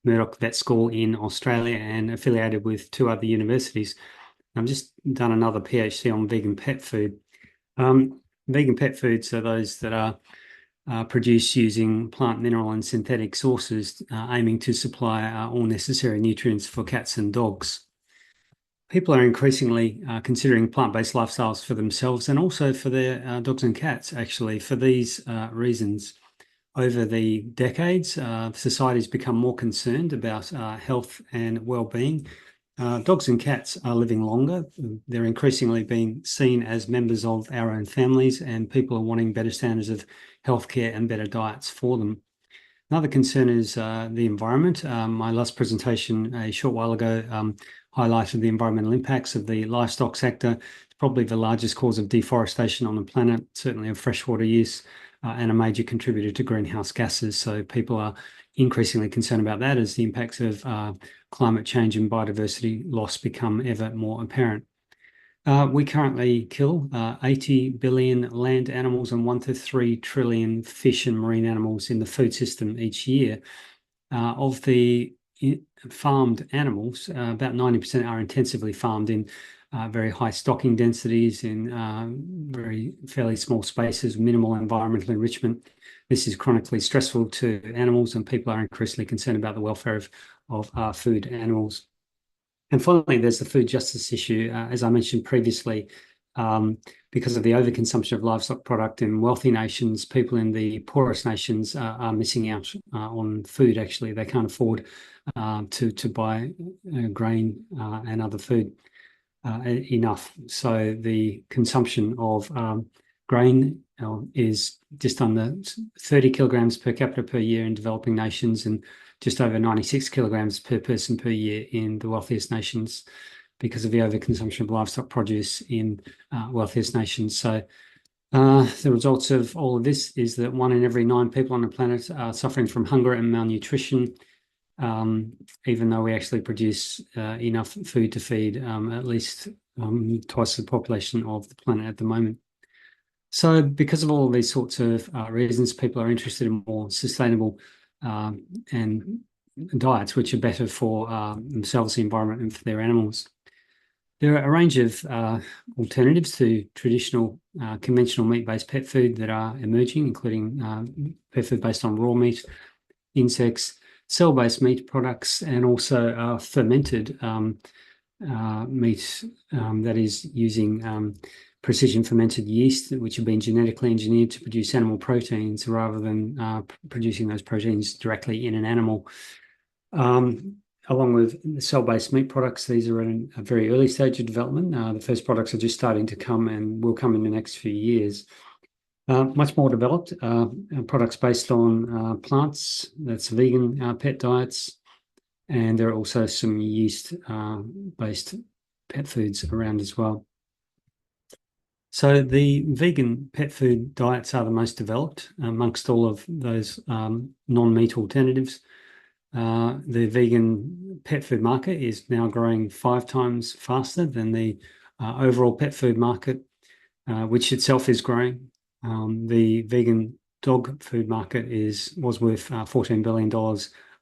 Murdoch Vet School in Australia and affiliated with two other universities. I've just done another PhD on vegan pet food. Vegan pet foods are those that are produced using plant, mineral, and synthetic sources, aiming to supply all necessary nutrients for cats and dogs. People are increasingly considering plant-based lifestyles for themselves and also for their dogs and cats, actually, for these reasons. Over the decades, society's become more concerned about health and well-being. Dogs and cats are living longer. They're increasingly being seen as members of our own families, and people are wanting better standards of healthcare and better diets for them. Another concern is the environment. My last presentation a short while ago highlighted the environmental impacts of the livestock sector. It's probably the largest cause of deforestation on the planet, certainly of freshwater use, and a major contributor to greenhouse gases. So people are increasingly concerned about that as the impacts of climate change and biodiversity loss become ever more apparent. We currently kill 80 billion land animals and 1 to 3 trillion fish and marine animals in the food system each year. Of the farmed animals, about 90% are intensively farmed in very high stocking densities in very fairly small spaces, minimal environmental enrichment. This is chronically stressful to animals, and people are increasingly concerned about the welfare of food animals. And finally, there's the food justice issue. As I mentioned previously, because of the overconsumption of livestock product in wealthy nations, people in the poorest nations are missing out on food, actually. They can't afford to buy grain and other food enough. So the consumption of grain is just under 30 kilograms per capita per year in developing nations and just over 96 kilograms per person per year in the wealthiest nations because of the overconsumption of livestock produce in wealthiest nations. So the results of all of this is that 1 in every 9 people on the planet are suffering from hunger and malnutrition, even though we actually produce enough food to feed at least twice the population of the planet at the moment. So because of all of these sorts of reasons, people are interested in more sustainable and diets which are better for themselves, the environment, and for their animals. There are a range of alternatives to traditional conventional meat-based pet food that are emerging, including pet food based on raw meat, insects, cell-based meat products, and also fermented meat that is using precision fermented yeast, which have been genetically engineered to produce animal proteins rather than producing those proteins directly in an animal. Along with the cell-based meat products, these are in a very early stage of development. The first products are just starting to come and will come in the next few years. Much more developed products based on plants, that's vegan pet diets, and there are also some yeast-based pet foods around as well. So the vegan pet food diets are the most developed amongst all of those non-meat alternatives. The vegan pet food market is now growing 5 times faster than the overall pet food market, which itself is growing. The vegan dog food market was worth $14 billion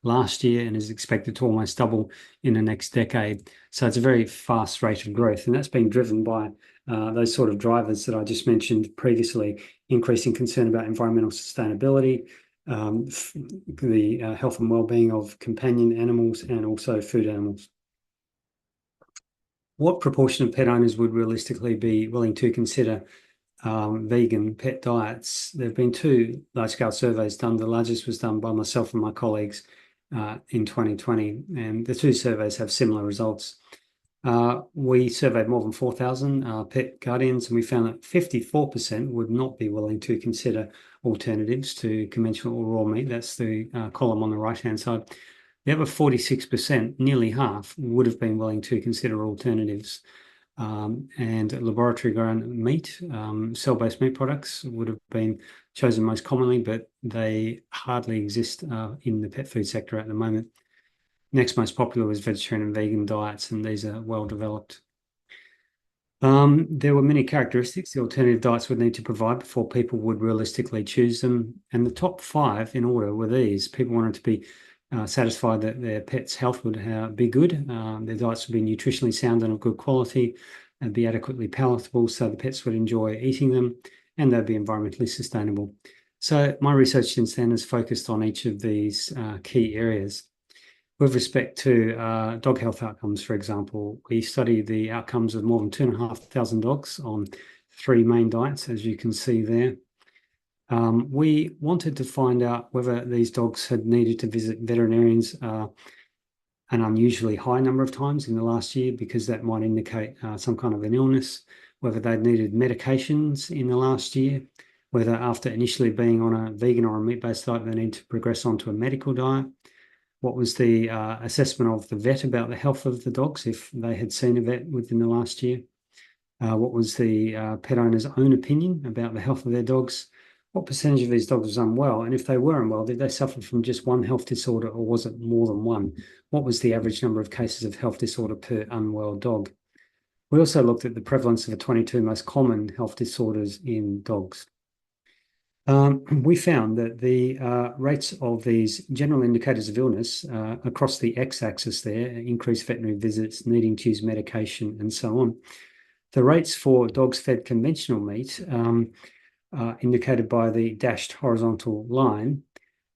last year and is expected to almost double in the next decade. So it's a very fast rate of growth, and that's being driven by those sort of drivers that I just mentioned previously: increasing concern about environmental sustainability, the health and well-being of companion animals, and also food animals. What proportion of pet owners would realistically be willing to consider vegan pet diets? There have been 2 large-scale surveys done. The largest was done by myself and my colleagues in 2020, and the 2 surveys have similar results. We surveyed more than 4,000 pet guardians, and we found that 54% would not be willing to consider alternatives to conventional raw meat. That's the column on the right-hand side. The other 46%, nearly half, would have been willing to consider alternatives. And laboratory-grown meat, cell-based meat products would have been chosen most commonly, but they hardly exist in the pet food sector at the moment. Next most popular was vegetarian and vegan diets, and these are well developed. There were many characteristics the alternative diets would need to provide before people would realistically choose them. And the top 5 in order were these. People wanted to be satisfied that their pet's health would be good, their diets would be nutritionally sound and of good quality, and be adequately palatable so the pets would enjoy eating them, and they'd be environmentally sustainable. So my research since then has focused on each of these key areas. With respect to dog health outcomes, for example, we studied the outcomes of more than 2,500 dogs on 3 main diets, as you can see there. We wanted to find out whether these dogs had needed to visit veterinarians an unusually high number of times in the last year, because that might indicate some kind of an illness, whether they'd needed medications in the last year, whether after initially being on a vegan or a meat-based diet, they need to progress onto a medical diet. What was the assessment of the vet about the health of the dogs, if they had seen a vet within the last year? What was the pet owner's own opinion about the health of their dogs? What percentage of these dogs was unwell? And if they were unwell, did they suffer from just one health disorder, or was it more than one? What was the average number of cases of health disorder per unwell dog? We also looked at the prevalence of the 22 most common health disorders in dogs. We found that the rates of these general indicators of illness across the x-axis there, increased veterinary visits, needing to use medication, and so on. The rates for dogs fed conventional meat indicated by the dashed horizontal line.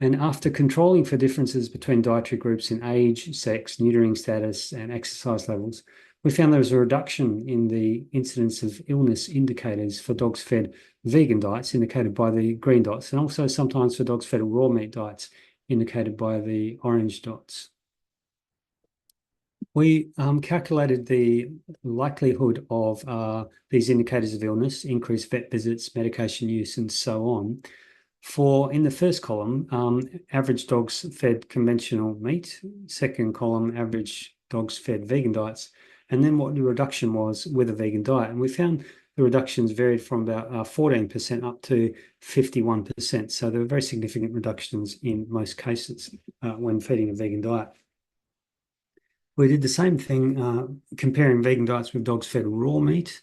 And after controlling for differences between dietary groups in age, sex, neutering status, and exercise levels, we found there was a reduction in the incidence of illness indicators for dogs fed vegan diets, indicated by the green dots, and also sometimes for dogs fed raw meat diets, indicated by the orange dots. We calculated the likelihood of these indicators of illness, increased vet visits, medication use, and so on. In the first column, average dogs fed conventional meat, second column, average dogs fed vegan diets, and then what the reduction was with a vegan diet. And we found the reductions varied from about 14% up to 51%. So there were very significant reductions in most cases when feeding a vegan diet. We did the same thing comparing vegan diets with dogs fed raw meat.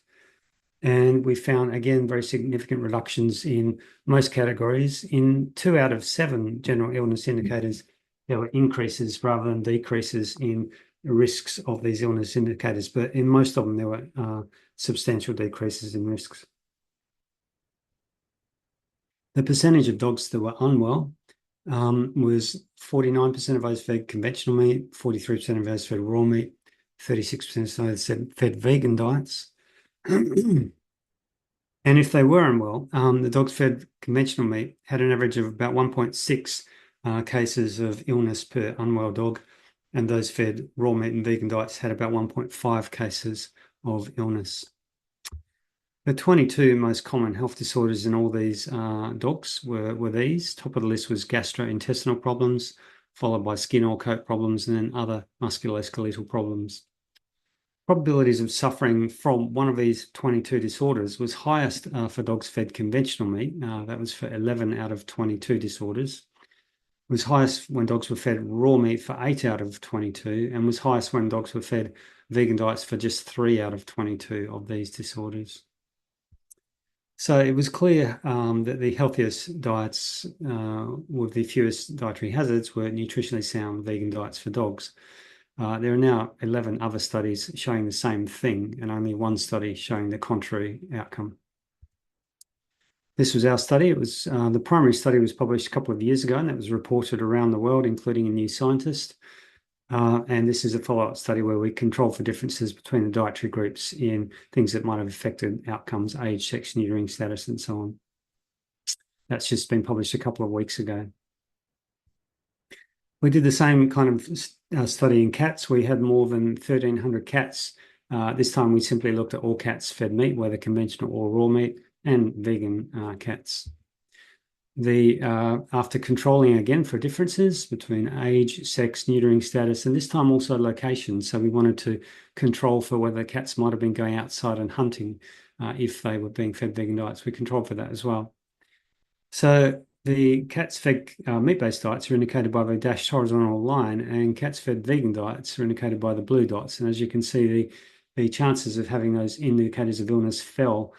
And we found, again, very significant reductions in most categories. In 2 out of 7 general illness indicators, there were increases rather than decreases in risks of these illness indicators. But in most of them, there were substantial decreases in risks. The percentage of dogs that were unwell was 49% of those fed conventional meat, 43% of those fed raw meat, 36% of those fed vegan diets. And if they were unwell, the dogs fed conventional meat had an average of about 1.6 cases of illness per unwell dog, and those fed raw meat and vegan diets had about 1.5 cases of illness. The 22 most common health disorders in all these dogs were these. Top of the list was gastrointestinal problems, followed by skin or coat problems, and then other musculoskeletal problems. Probabilities of suffering from one of these 22 disorders was highest for dogs fed conventional meat. That was for 11 out of 22 disorders. It was highest when dogs were fed raw meat for 8 out of 22, and was highest when dogs were fed vegan diets for just 3 out of 22 of these disorders. So it was clear that the healthiest diets with the fewest dietary hazards were nutritionally sound vegan diets for dogs. There are now 11 other studies showing the same thing, and only 1 study showing the contrary outcome. This was our study. It was the primary study was published a couple of years ago, and that was reported around the world, including in New Scientist. And this is a follow-up study where we control for differences between the dietary groups in things that might have affected outcomes, age, sex, neutering status, and so on. That's just been published a couple of weeks ago. We did the same kind of study in cats. We had more than 1,300 cats. This time we simply looked at all cats fed meat, whether conventional or raw meat, and vegan cats. After controlling again for differences between age, sex, neutering status, and this time also location. So we wanted to control for whether cats might have been going outside and hunting if they were being fed vegan diets. We controlled for that as well. So the cats fed meat-based diets are indicated by the dashed horizontal line, and cats fed vegan diets are indicated by the blue dots. And as you can see, the chances of having those indicators of illness fell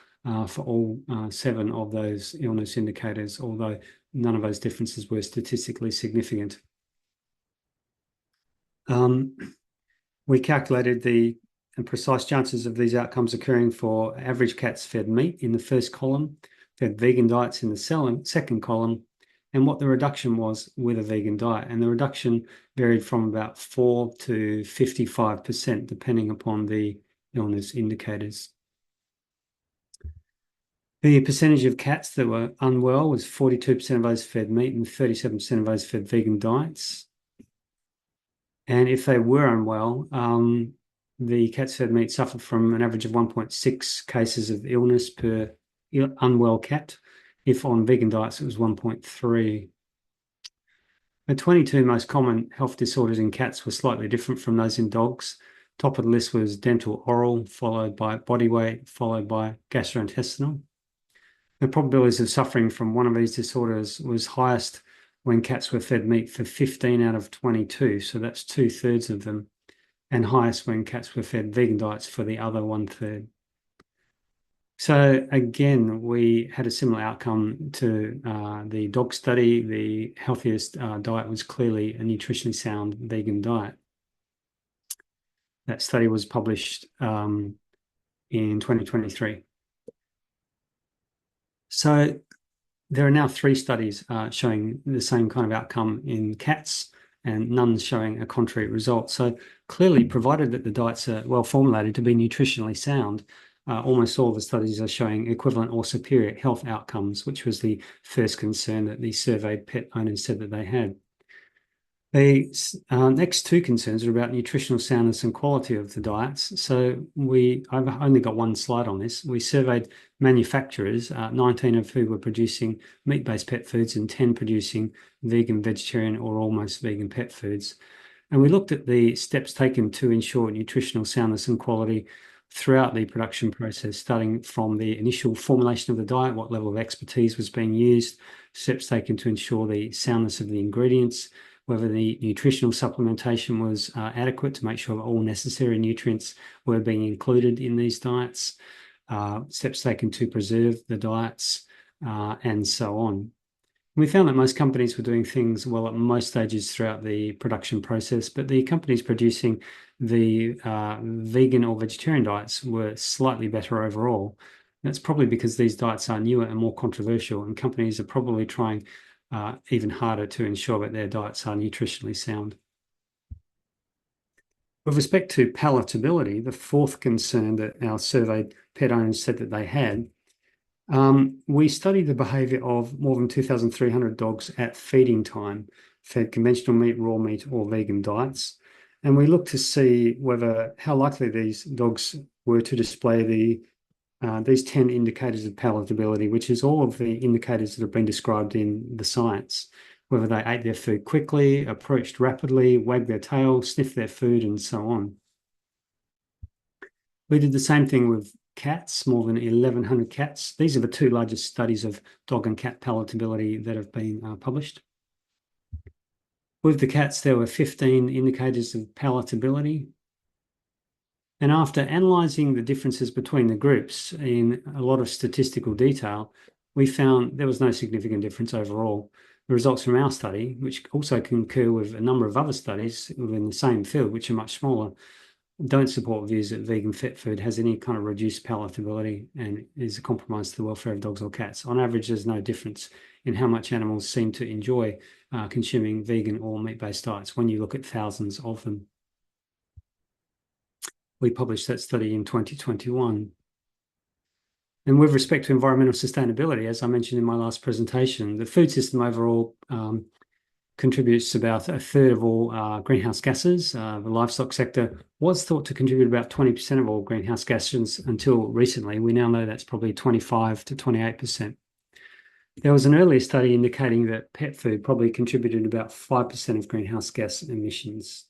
for all 7 of those illness indicators, although none of those differences were statistically significant. We calculated the precise chances of these outcomes occurring for average cats fed meat in the first column, fed vegan diets in the second column, and what the reduction was with a vegan diet. And the reduction varied from about 4 to 55%, depending upon the illness indicators. The percentage of cats that were unwell was 42% of those fed meat and 37% of those fed vegan diets. And if they were unwell, the cats fed meat suffered from an average of 1.6 cases of illness per unwell cat. If on vegan diets, it was 1.3. The 22 most common health disorders in cats were slightly different from those in dogs. Top of the list was dental oral, followed by body weight, followed by gastrointestinal. The probabilities of suffering from one of these disorders was highest when cats were fed meat for 15 out of 22, so that's 2/3 of them, and highest when cats were fed vegan diets for the other 1/3. So again, we had a similar outcome to the dog study. The healthiest diet was clearly a nutritionally sound vegan diet. That study was published in 2023. So there are now 3 studies showing the same kind of outcome in cats and none showing a contrary result. So clearly, provided that the diets are well formulated to be nutritionally sound, almost all the studies are showing equivalent or superior health outcomes, which was the first concern that the surveyed pet owners said that they had. The next 2 concerns are about nutritional soundness and quality of the diets. So I've only got one slide on this. We surveyed manufacturers, 19 of who were producing meat-based pet foods and 10 producing vegan, vegetarian, or almost vegan pet foods. And we looked at the steps taken to ensure nutritional soundness and quality throughout the production process, starting from the initial formulation of the diet, what level of expertise was being used, steps taken to ensure the soundness of the ingredients, whether the nutritional supplementation was adequate to make sure that all necessary nutrients were being included in these diets, steps taken to preserve the diets, and so on. We found that most companies were doing things well at most stages throughout the production process, but the companies producing the vegan or vegetarian diets were slightly better overall. That's probably because these diets are newer and more controversial, and companies are probably trying even harder to ensure that their diets are nutritionally sound. With respect to palatability, the 4th concern that our surveyed pet owners said that they had, we studied the behavior of more than 2,300 dogs at feeding time, fed conventional meat, raw meat, or vegan diets. And we looked to see how likely these dogs were to display these 10 indicators of palatability, which is all of the indicators that have been described in the science, whether they ate their food quickly, approached rapidly, wagged their tail, sniffed their food, and so on. We did the same thing with cats, more than 1,100 cats. These are the 2 largest studies of dog and cat palatability that have been published. With the cats, there were 15 indicators of palatability. And after analysing the differences between the groups in a lot of statistical detail, we found there was no significant difference overall. The results from our study, which also concur with a number of other studies within the same field, which are much smaller, don't support views that vegan pet food has any kind of reduced palatability and is a compromise to the welfare of dogs or cats. On average, there's no difference in how much animals seem to enjoy consuming vegan or meat-based diets when you look at thousands of them. We published that study in 2021. And with respect to environmental sustainability, as I mentioned in my last presentation, the food system overall contributes about 1/3 of all greenhouse gases. The livestock sector was thought to contribute about 20% of all greenhouse gases until recently. We now know that's probably 25 to 28%. There was an earlier study indicating that pet food probably contributed about 5% of greenhouse gas emissions.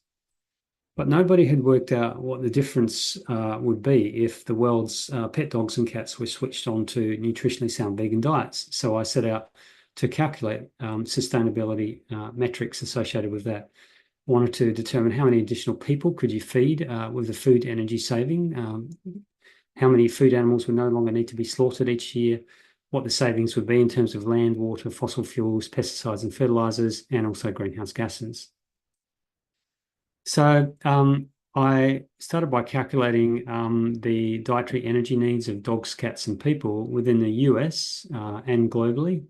But nobody had worked out what the difference would be if the world's pet dogs and cats were switched on to nutritionally sound vegan diets. So I set out to calculate sustainability metrics associated with that. I wanted to determine how many additional people could you feed with the food energy saving, how many food animals would no longer need to be slaughtered each year, what the savings would be in terms of land, water, fossil fuels, pesticides and fertilizers, and also greenhouse gases. So I started by calculating the dietary energy needs of dogs, cats, and people within the US and globally.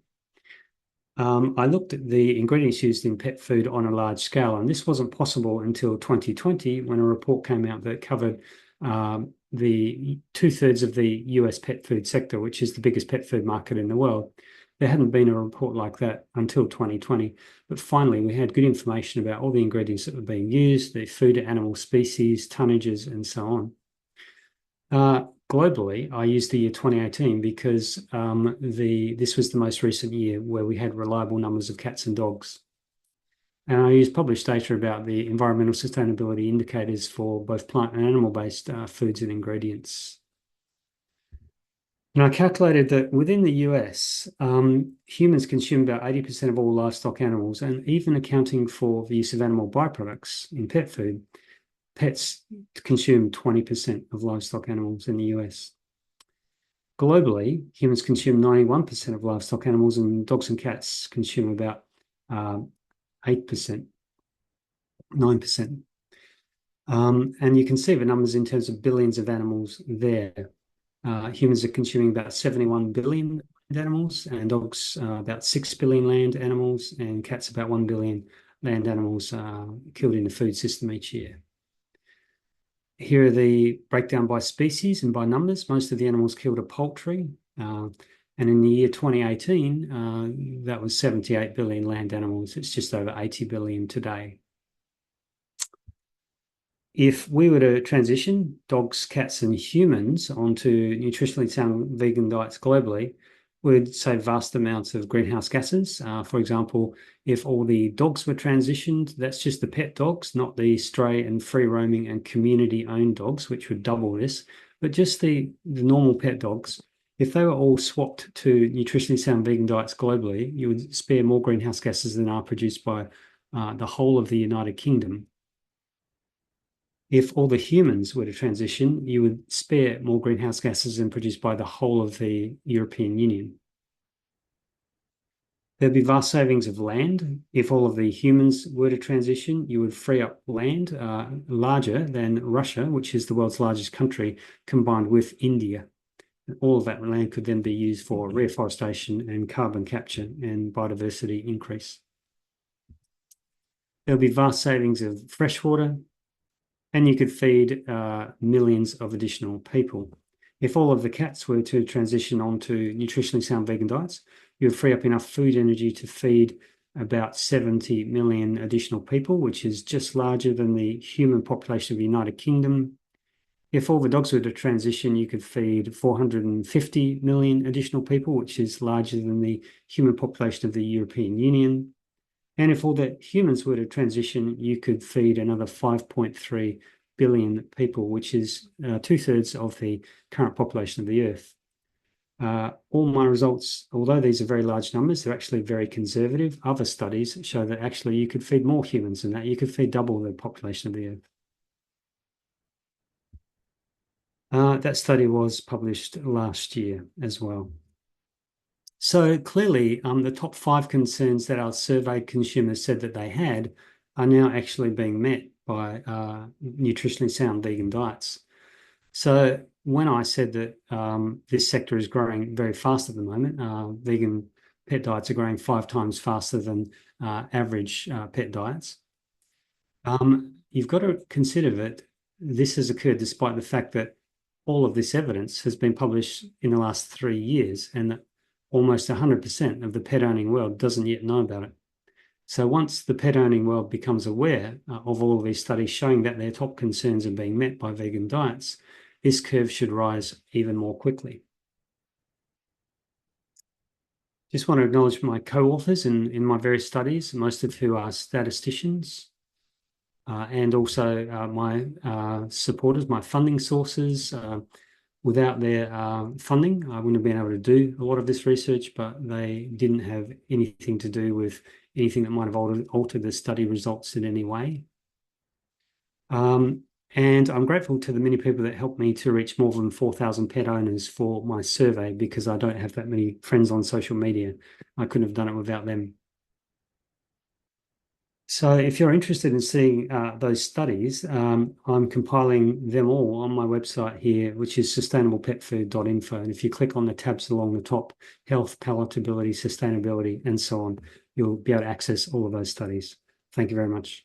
I looked at the ingredients used in pet food on a large scale, and this wasn't possible until 2020 when a report came out that covered the two-thirds of the US pet food sector, which is the biggest pet food market in the world. There hadn't been a report like that until 2020, but finally we had good information about all the ingredients that were being used, the food animal species, tonnages, and so on. Globally, I used the year 2018 because this was the most recent year where we had reliable numbers of cats and dogs. And I used published data about the environmental sustainability indicators for both plant and animal-based foods and ingredients. And I calculated that within the US, humans consume about 80% of all livestock animals, and even accounting for the use of animal byproducts in pet food, pets consume 20% of livestock animals in the US. Globally, humans consume 91% of livestock animals, and dogs and cats consume about 8%, 9%. And you can see the numbers in terms of billions of animals there. Humans are consuming about 71 billion animals, and dogs about 6 billion land animals, and cats about 1 billion land animals killed in the food system each year. Here are the breakdown by species and by numbers. Most of the animals killed are poultry. And in the year 2018, that was 78 billion land animals. It's just over 80 billion today. If we were to transition dogs, cats, and humans onto nutritionally sound vegan diets globally, we'd save vast amounts of greenhouse gases. For example, if all the dogs were transitioned, that's just the pet dogs, not the stray and free roaming and community owned dogs, which would double this, but just the normal pet dogs. If they were all swapped to nutritionally sound vegan diets globally, you would spare more greenhouse gases than are produced by the whole of the United Kingdom. If all the humans were to transition, you would spare more greenhouse gases than produced by the whole of the European Union. There'd be vast savings of land. If all of the humans were to transition, you would free up land larger than Russia, which is the world's largest country, combined with India. All of that land could then be used for reforestation and carbon capture and biodiversity increase. There'll be vast savings of freshwater, and you could feed millions of additional people. If all of the cats were to transition onto nutritionally sound vegan diets, you would free up enough food energy to feed about 70 million additional people, which is just larger than the human population of the United Kingdom. If all the dogs were to transition, you could feed 450 million additional people, which is larger than the human population of the European Union. And if all the humans were to transition, you could feed another 5.3 billion people, which is two-thirds of the current population of the Earth. All my results, although these are very large numbers, they're actually very conservative. Other studies show that actually you could feed more humans than that. You could feed double the population of the Earth. That study was published last year as well. So clearly, the top 5 concerns that our surveyed consumers said that they had are now actually being met by nutritionally sound vegan diets. So when I said that this sector is growing very fast at the moment, vegan pet diets are growing 5 times faster than average pet diets. You've got to consider that this has occurred despite the fact that all of this evidence has been published in the last 3 years, and that almost 100% of the pet owning world doesn't yet know about it. So once the pet owning world becomes aware of all of these studies showing that their top concerns are being met by vegan diets, this curve should rise even more quickly. Just want to acknowledge my co-authors in my various studies, most of who are statisticians, and also my supporters, my funding sources. Without their funding, I wouldn't have been able to do a lot of this research, but they didn't have anything to do with anything that might have altered the study results in any way. And I'm grateful to the many people that helped me to reach more than 4,000 pet owners for my survey, because I don't have that many friends on social media. I couldn't have done it without them. So if you're interested in seeing those studies, I'm compiling them all on my website here, which is sustainablepetfood.info. And if you click on the tabs along the top, health, palatability, sustainability, and so on, you'll be able to access all of those studies. Thank you very much.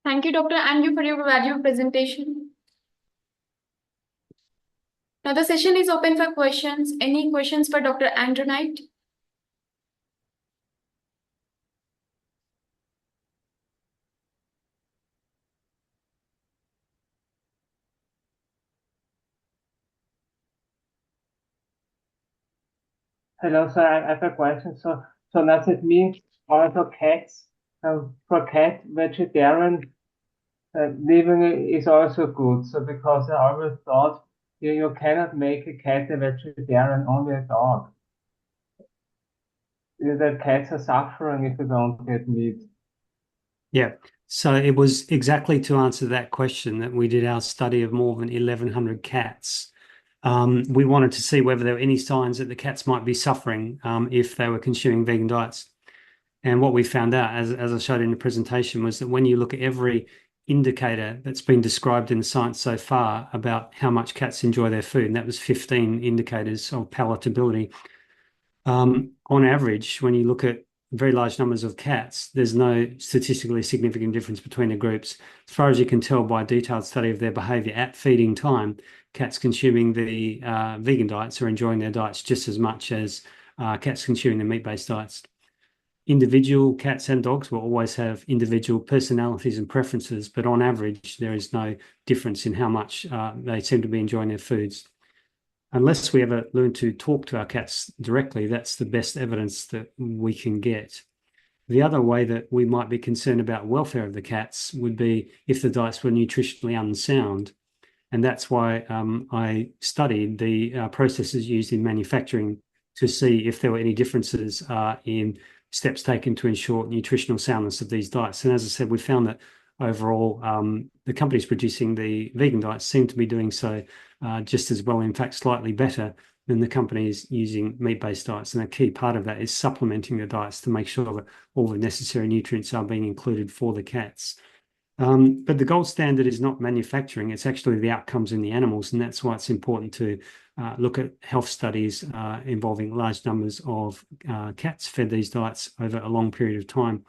Thank you, Dr. Andrew, for your valuable presentation. Now the session is open for questions. Any questions for Dr. Andrew Knight? Hello, so I have a question. So does it mean also cats, for cat vegetarian living is also good? So because I always thought you cannot make a cat a vegetarian, only a dog. The cats are suffering if they don't get meat. Yeah. So it was exactly to answer that question that we did our study of more than 1,100 cats. We wanted to see whether there were any signs that the cats might be suffering if they were consuming vegan diets. And what we found out, as I showed in the presentation, was that when you look at every indicator that's been described in the science so far about how much cats enjoy their food, and that was 15 indicators of palatability. On average, when you look at very large numbers of cats, there's no statistically significant difference between the groups. As far as you can tell by a detailed study of their behavior at feeding time, cats consuming the vegan diets are enjoying their diets just as much as cats consuming the meat-based diets. Individual cats and dogs will always have individual personalities and preferences, but on average, there is no difference in how much they seem to be enjoying their foods. Unless we ever learn to talk to our cats directly, that's the best evidence that we can get. The other way that we might be concerned about welfare of the cats would be if the diets were nutritionally unsound. And that's why I studied the processes used in manufacturing to see if there were any differences in steps taken to ensure nutritional soundness of these diets. And as I said, we found that overall, the companies producing the vegan diets seem to be doing so just as well, in fact, slightly better than the companies using meat-based diets. And a key part of that is supplementing the diets to make sure that all the necessary nutrients are being included for the cats. But the gold standard is not manufacturing, it's actually the outcomes in the animals. And that's why it's important to look at health studies involving large numbers of cats fed these diets over a long period of time.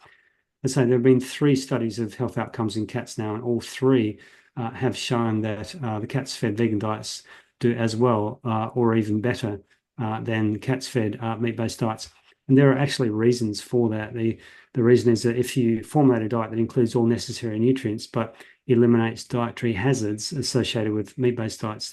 And so there have been 3 studies of health outcomes in cats now, and all 3 have shown that the cats fed vegan diets do as well or even better than cats fed meat-based diets. And there are actually reasons for that. The reason is that if you formulate a diet that includes all necessary nutrients but eliminates dietary hazards associated with meat-based diets, then